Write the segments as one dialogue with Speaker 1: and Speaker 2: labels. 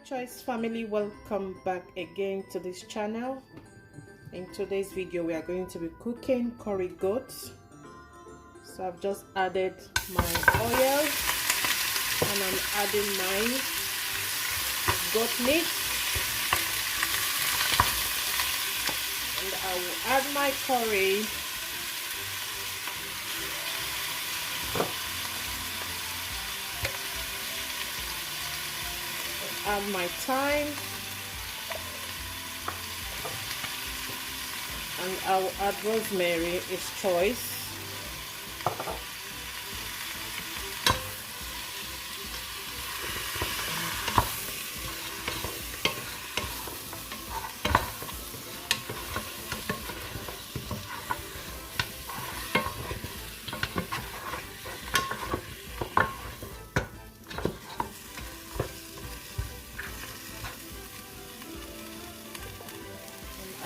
Speaker 1: Mychoice family, welcome back again to this channel. In today's video we are going to be cooking curry goat. So I've just added my oil and I'm adding my goat meat, and I will add my curry. Add my thyme, and I will add rosemary, its choice.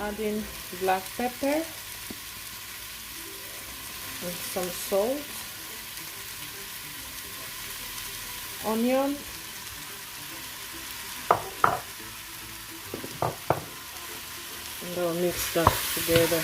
Speaker 1: Adding black pepper and some salt, onion, and I'll mix that together.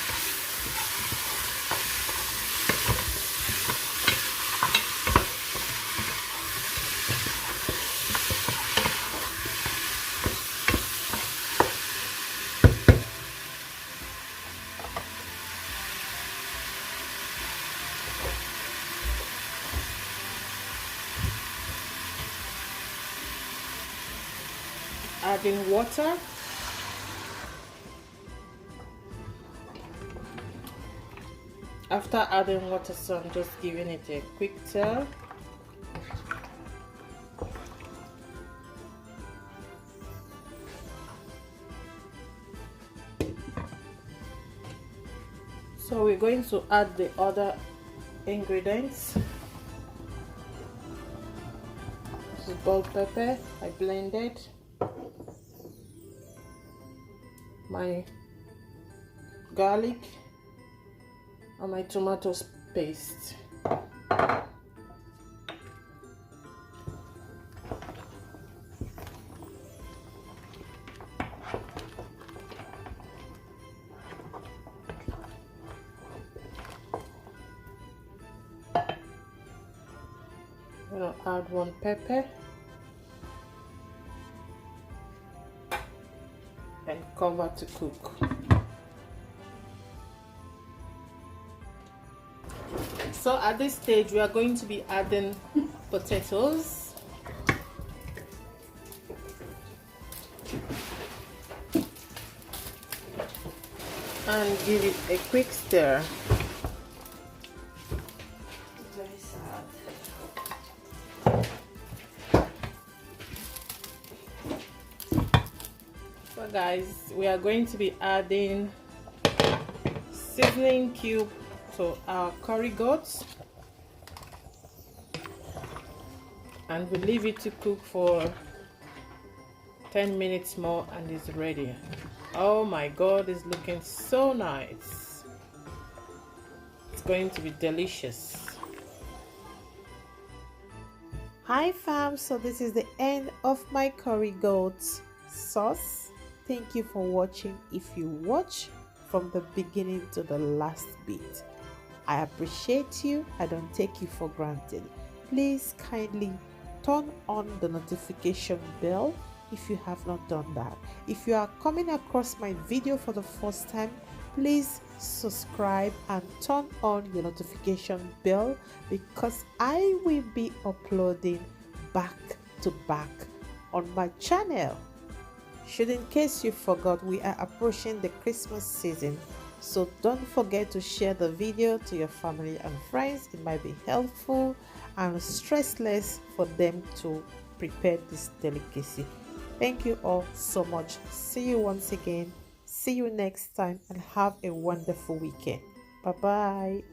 Speaker 1: Adding water, after adding water, so I'm just giving it a quick stir. So we're going to add the other ingredients. This is bell pepper I blended, my garlic, and my tomato paste. I'm gonna add one pepper and cover to cook. So at this stage we are going to be adding potatoes. And give it a quick stir. Very sad. So guys, we are going to be adding seasoning cube to our curry goats, and we leave it to cook for 10 minutes more and it's ready. Oh my god, it's looking so nice. It's going to be delicious. Hi fam, so this is the end of my curry goat sauce. Thank you for watching. If you watch from the beginning to the last bit, I appreciate you. I don't take you for granted. Please kindly turn on the notification bell if you have not done that. If you are coming across my video for the first time, please subscribe and turn on your notification bell, because I will be uploading back to back on my channel. Should in case you forgot, we are approaching the Christmas season, so don't forget to share the video to your family and friends. It might be helpful and stressless for them to prepare this delicacy. Thank you all so much. See you once again. See you next time, and have a wonderful weekend. Bye bye.